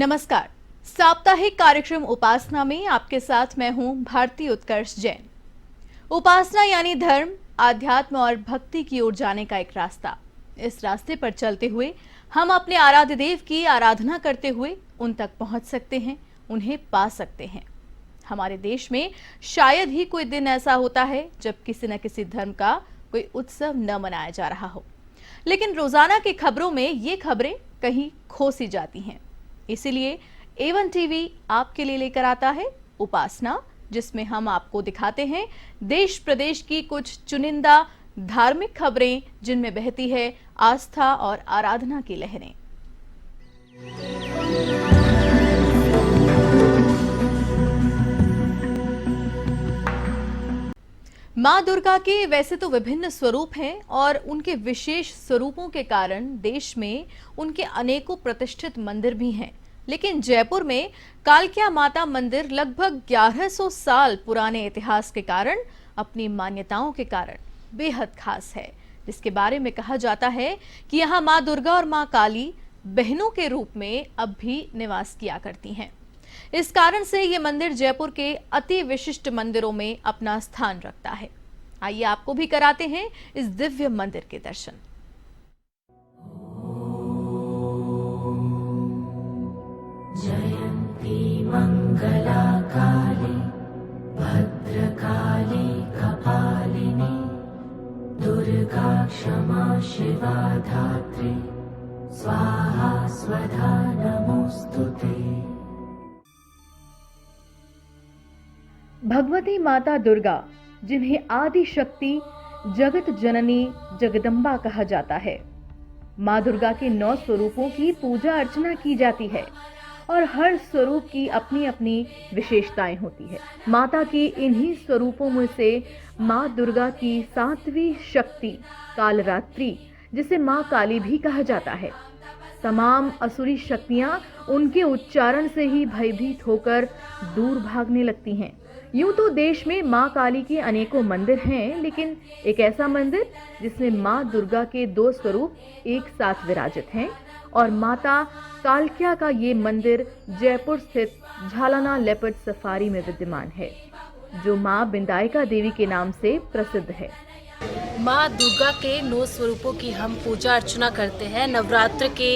नमस्कार। साप्ताहिक कार्यक्रम उपासना में आपके साथ मैं हूं भारती उत्कर्ष जैन। उपासना यानी धर्म, आध्यात्म और भक्ति की ओर जाने का एक रास्ता। इस रास्ते पर चलते हुए हम अपने आराध्य देव की आराधना करते हुए उन तक पहुंच सकते हैं, उन्हें पा सकते हैं। हमारे देश में शायद ही कोई दिन ऐसा होता है जब किसी न किसी धर्म का कोई उत्सव न मनाया जा रहा हो, लेकिन रोजाना की खबरों में ये खबरें कहीं खो सी जाती हैं। इसीलिए A1 टीवी आपके लिए लेकर आता है उपासना, जिसमें हम आपको दिखाते हैं देश प्रदेश की कुछ चुनिंदा धार्मिक खबरें, जिनमें बहती है आस्था और आराधना की लहरें। मां दुर्गा के वैसे तो विभिन्न स्वरूप हैं और उनके विशेष स्वरूपों के कारण देश में उनके अनेकों प्रतिष्ठित मंदिर भी हैं। लेकिन जयपुर में कालक्या माता मंदिर लगभग 1100 साल पुराने इतिहास के कारण, अपनी मान्यताओं के कारण बेहद खास है, जिसके बारे में कहा जाता है कि यहाँ मां दुर्गा और मां काली बहनों के रूप में अब भी निवास किया करती हैं। इस कारण से ये मंदिर जयपुर के अति विशिष्ट मंदिरों में अपना स्थान रखता है। आइए आपको भी कराते हैं इस दिव्य मंदिर के दर्शन। जयंती मंगला काली भद्रकाली कपालिनी दुर्गा क्षमा शिवा धात्री स्वाहा स्वधा नमोस्तुते। भगवती माता दुर्गा, जिन्हें आदि शक्ति, जगत जननी, जगदम्बा कहा जाता है। मां दुर्गा के 9 स्वरूपों की पूजा अर्चना की जाती है और हर स्वरूप की अपनी अपनी विशेषताएं होती है। माता की इन्हीं स्वरूपों में से मां दुर्गा की 7वीं शक्ति कालरात्रि, जिसे मां काली भी कहा जाता है। तमाम असुरी शक्तियां उनके उच्चारण से ही भयभीत होकर दूर भागने लगती हैं। यूं तो देश में मां काली के अनेकों मंदिर हैं, लेकिन एक ऐसा मंदिर जिसमें मां दुर्गा के 2 स्वरूप एक साथ विराजित हैं और माता कालक्या का ये मंदिर जयपुर स्थित झालाना लेपर्ड सफारी में विद्यमान है, जो मां बिंदायका देवी के नाम से प्रसिद्ध है। माँ दुर्गा के 9 स्वरूपों की हम पूजा अर्चना करते हैं। नवरात्र के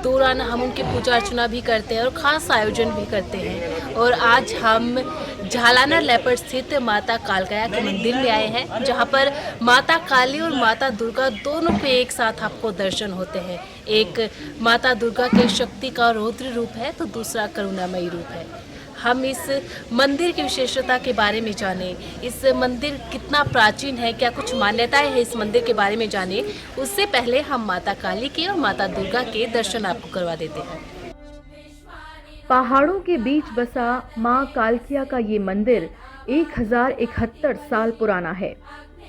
दौरान हम उनकी पूजा अर्चना भी करते हैं और ख़ास आयोजन भी करते हैं। और आज हम झालाना लेपर्ड स्थित माता कालक्या के मंदिर में आए हैं, जहाँ पर माता काली और माता दुर्गा दोनों के एक साथ आपको दर्शन होते हैं। एक माता दुर्गा के शक्ति का रौद्र रूप है तो दूसरा करुणामयी रूप है। हम इस मंदिर की विशेषता के बारे में जाने, इस मंदिर कितना प्राचीन है, क्या कुछ मान्यताएं हैं इस मंदिर के बारे में जाने, उससे पहले हम माता काली के और माता दुर्गा के दर्शन आपको करवा देते हैं। पहाड़ों के बीच बसा मां कालक्या का ये मंदिर 1071 साल पुराना है।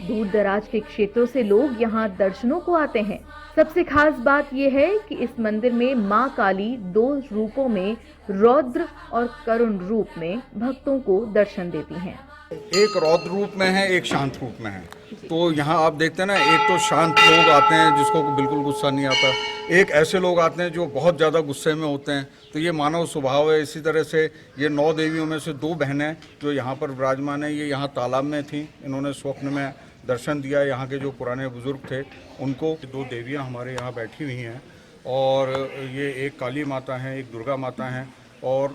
दूर दराज के क्षेत्रों से लोग यहाँ दर्शनों को आते हैं। सबसे खास बात यह है कि इस मंदिर में मां काली 2 रूपों में, रौद्र और करुण रूप में भक्तों को दर्शन देती हैं। एक रौद्र रूप में है, एक शांत रूप में है। तो यहाँ आप देखते हैं ना, एक तो शांत लोग आते हैं जिसको बिल्कुल गुस्सा नहीं आता, एक ऐसे लोग आते हैं जो बहुत ज़्यादा गुस्से में होते हैं। तो ये मानव स्वभाव है। इसी तरह से ये 9 देवियों में से 2 बहनें जो यहाँ पर विराजमान है, ये यहाँ तालाब में थी। इन्होंने स्वप्न में दर्शन दिया। यहाँ के जो पुराने बुजुर्ग थे उनको 2 देवियाँ हमारे यहाँ बैठी हुई हैं, और ये एक काली माता हैं, एक दुर्गा माता हैं। और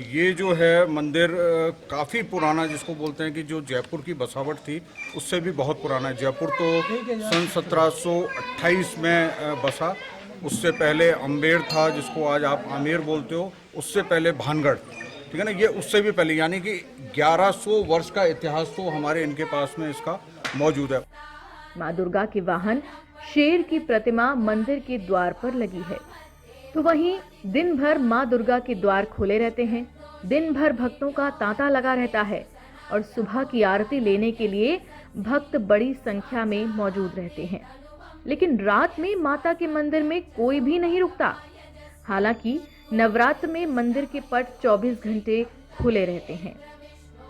ये जो है मंदिर काफ़ी पुराना, जिसको बोलते हैं कि जो जयपुर की बसावट थी उससे भी बहुत पुराना है। जयपुर तो सन 1728 में बसा। उससे पहले अम्बेर था, जिसको आज आप आमेर बोलते हो। उससे पहले भानगढ़, ठीक है ना, ये उससे भी पहले, यानी कि 1100 वर्ष का इतिहास तो हमारे इनके पास में इसका मौजूद है। मां दुर्गा के वाहन शेर की प्रतिमा मंदिर के द्वार पर लगी है। तो वहीं दिन भर मां दुर्गा के द्वार खुले रहते हैं। दिन भर भक्तों का तांता लगा रहता है और सुबह की आरती लेने के लिए भक्त बड़ी संख्या में मौजूद रहते हैं। लेकिन रात में माता के मंदिर में कोई भी नहीं रुकता। हालांकि नवरात्र में मंदिर के पट 24 घंटे खुले रहते हैं।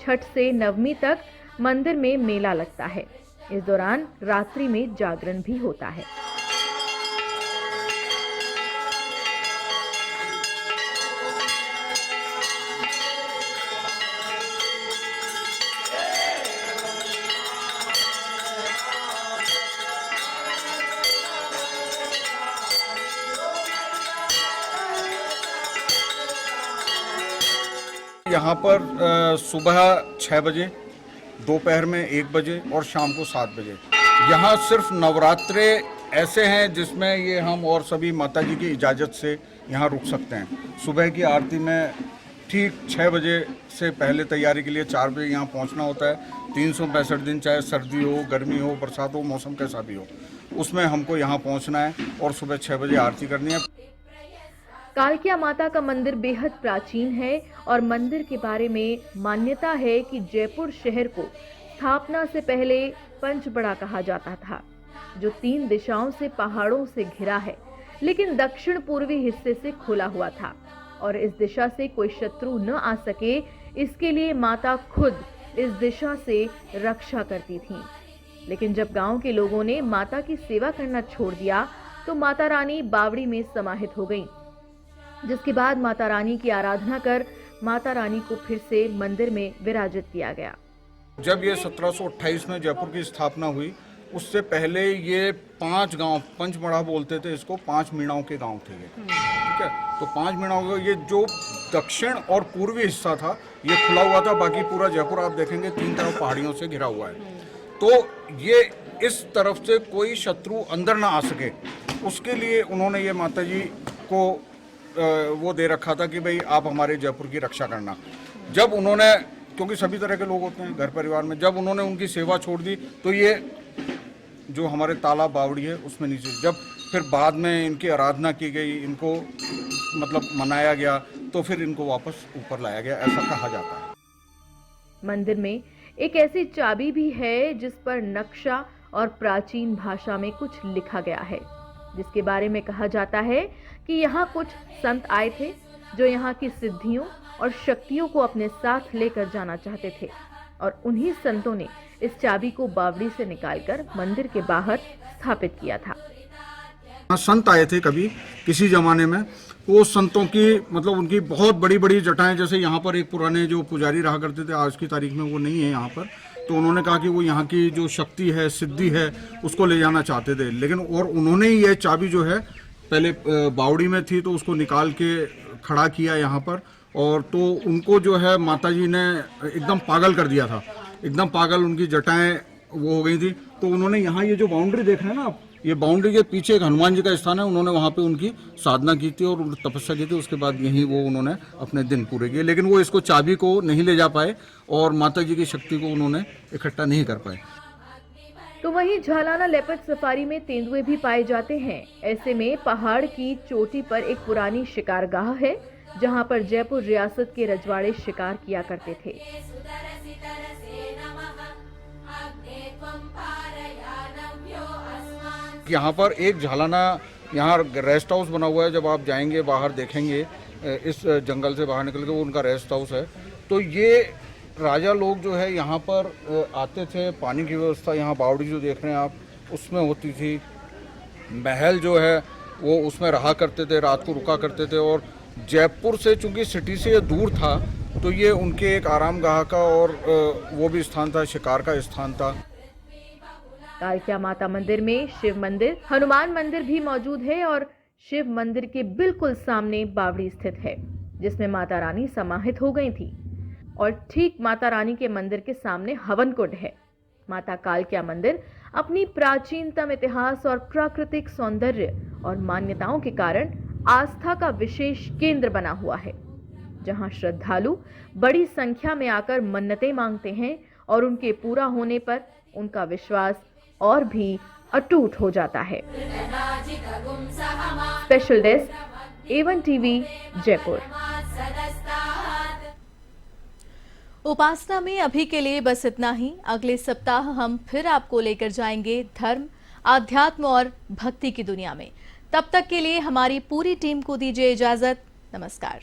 छठ से नवमी तक मंदिर में मेला लगता है। इस दौरान रात्रि में जागरण भी होता है। यहाँ पर सुबह 6 बजे, दोपहर में 1 बजे और शाम को 7 बजे। यहाँ सिर्फ नवरात्रे ऐसे हैं जिसमें ये हम और सभी माता जी की इजाज़त से यहाँ रुक सकते हैं। सुबह की आरती में ठीक 6 बजे से पहले तैयारी के लिए 4 बजे यहाँ पहुँचना होता है। 365 दिन, चाहे सर्दी हो, गर्मी हो, बरसात हो, मौसम कैसा भी हो, उसमें हमको यहाँ पहुँचना है और सुबह 6 बजे आरती करनी है। कालकिया माता का मंदिर बेहद प्राचीन है और मंदिर के बारे में मान्यता है कि जयपुर शहर को स्थापना से पहले पंचबड़ा कहा जाता था, जो 3 दिशाओं से पहाड़ों से घिरा है, लेकिन दक्षिण पूर्वी हिस्से से खुला हुआ था और इस दिशा से कोई शत्रु न आ सके, इसके लिए माता खुद इस दिशा से रक्षा करती थीं। लेकिन जब गांव के लोगों ने माता की सेवा करना छोड़ दिया तो माता रानी बावड़ी में समाहित हो गईं, जिसके बाद माता रानी की आराधना कर माता रानी को फिर से मंदिर में विराजित किया गया। जब ये 1728 में जयपुर की स्थापना हुई, उससे पहले ये 5 गांव, पंचमढ़ा बोलते थे इसको, 5 मीणाओं के गांव थे ये, ठीक है। तो 5 मीणाओं का ये जो दक्षिण और पूर्वी हिस्सा था ये खुला हुआ था, बाकी पूरा जयपुर आप देखेंगे 3 तरफ पहाड़ियों से घिरा हुआ है। तो ये इस तरफ से कोई शत्रु अंदर ना आ सके, उसके लिए उन्होंने ये माता जी को वो दे रखा था कि भाई आप हमारे जयपुर की रक्षा करना। जब उन्होंने, क्योंकि सभी तरह के लोग होते हैं घर परिवार में, जब उन्होंने उनकी सेवा छोड़ दी तो ये जो हमारे तालाब बावड़ी है उसमें नीचे, जब फिर बाद में इनकी आराधना की गई, इनको मतलब मनाया गया, तो फिर इनको वापस ऊपर लाया गया, ऐसा कहा जाता है। मंदिर में एक ऐसी चाबी भी है जिस पर नक्शा और प्राचीन भाषा में कुछ लिखा गया है, जिसके बारे में कहा जाता है कि यहाँ कुछ संत आए थे जो यहाँ की सिद्धियों और शक्तियों को अपने साथ लेकर जाना चाहते थे और उन्हीं संतों ने इस चाबी को बावड़ी से निकालकर मंदिर के बाहर स्थापित किया था। संत आए थे कभी किसी जमाने में, वो संतों की मतलब उनकी बहुत बड़ी बड़ी जटाएं, जैसे यहाँ पर एक पुराने जो पुजारी रहा करते थे, आज की तारीख में वो नहीं है यहाँ पर, तो उन्होंने कहा कि वो यहाँ की जो शक्ति है, सिद्धि है, उसको ले जाना चाहते थे। लेकिन और उन्होंने ही ये चाबी जो है पहले बावड़ी में थी तो उसको निकाल के खड़ा किया यहाँ पर, और तो उनको जो है माता जी ने एकदम पागल कर दिया था, एकदम पागल, उनकी जटाएं वो हो गई थी। तो उन्होंने यहाँ ये जो बाउंड्री देख रहे हैं ना आप, ये बाउंड्री के पीछे एक हनुमान जी का स्थान है, उन्होंने वहाँ पे उनकी साधना की थी और तपस्या की थी। उसके बाद यहीं वो उन्होंने अपने दिन पूरे किए, लेकिन वो इसको चाबी को नहीं ले जा पाए और माता जी की शक्ति को उन्होंने इकट्ठा नहीं कर पाए। तो वहीं झालाना लेपर्ड सफारी में तेंदुए भी पाए जाते हैं। ऐसे में पहाड़ की चोटी पर एक पुरानी शिकारगाह है, जहां पर जयपुर रियासत के रजवाड़े शिकार किया करते थे। यहाँ पर एक झालाना, यहाँ रेस्ट हाउस बना हुआ है, जब आप जाएंगे बाहर देखेंगे, इस जंगल से बाहर निकल के वो उनका रेस्ट हाउस है। तो ये राजा लोग जो है यहाँ पर आते थे, पानी की व्यवस्था यहाँ बावड़ी जो देख रहे हैं आप उसमें होती थी, महल जो है वो उसमें रहा करते थे, रात को रुका करते थे। और जयपुर से चूँकि सिटी से दूर था तो ये उनके एक आरामगाह का और वो भी स्थान था, शिकार का स्थान था। कालकिया माता मंदिर में शिव मंदिर, हनुमान मंदिर भी मौजूद है और शिव मंदिर के बिल्कुल सामने बावड़ी स्थित है, जिसमें माता रानी समाहित हो गई थी। और ठीक माता रानी के मंदिर के सामने हवन कुंड है। माता कालकिया मंदिर अपनी प्राचीनतम इतिहास और प्राकृतिक सौंदर्य और मान्यताओं के कारण आस्था का विशेष केंद्र बना हुआ है, जहां श्रद्धालु बड़ी संख्या में आकर मन्नतें मांगते हैं और उनके पूरा होने पर उनका विश्वास और भी अटूट हो जाता है। Special desk A1 TV Jaipur. उपासना में अभी के लिए बस इतना ही। अगले सप्ताह हम फिर आपको लेकर जाएंगे धर्म, आध्यात्म और भक्ति की दुनिया में। तब तक के लिए हमारी पूरी टीम को दीजिए इजाजत। नमस्कार।